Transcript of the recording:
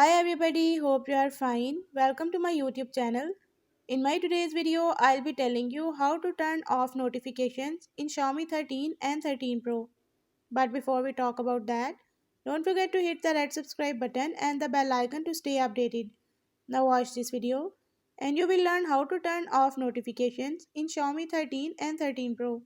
Hi everybody, hope you are fine. Welcome to my YouTube channel. In my today's video, I'll be telling you how to turn off notifications in Xiaomi 13 and 13 Pro. But before we talk about that, don't forget to hit the red subscribe button and the bell icon to stay updated. Now watch this video and you will learn how to turn off notifications in Xiaomi 13 and 13 Pro.